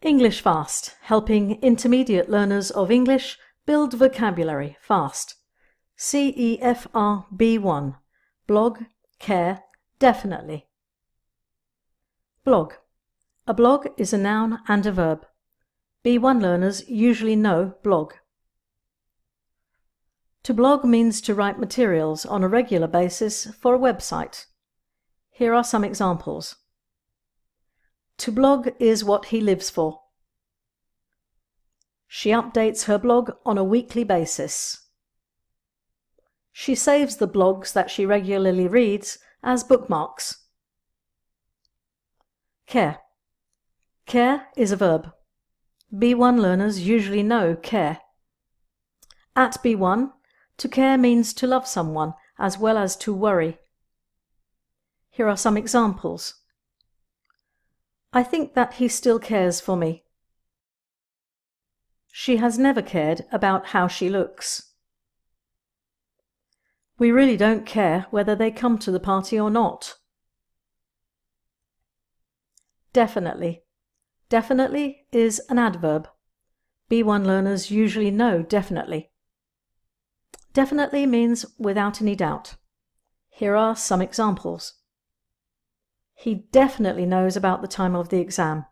English Fast, helping intermediate learners of English build vocabulary fast. CEFR B1. Blog, care, definitely. Blog. A blog is a noun and a verb. B1 learners usually know blog. To blog means to write materials on a regular basis for a website. Here are some examples. To blog is what he lives for. She updates her blog on a weekly basis. She saves the blogs that she regularly reads as bookmarks. Care. Care is a verb. B1 learners usually know care. At B1, to care means to love someone as well as to worry. Here are some examples. I think that he still cares for me. She has never cared about how she looks. We really don't care whether they come to the party or not. Definitely. Definitely is an adverb. B1 learners usually know definitely. Definitely means without any doubt. Here are some examples. He definitely knows about the time of the exam.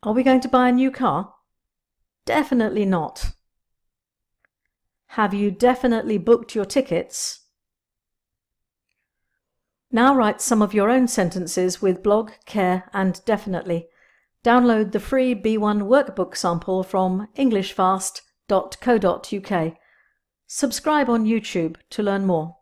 Are we going to buy a new car? Definitely not. Have you definitely booked your tickets? Now write some of your own sentences with blog, care and definitely. Download the free B1 workbook sample from englishfast.co.uk. Subscribe on YouTube to learn more.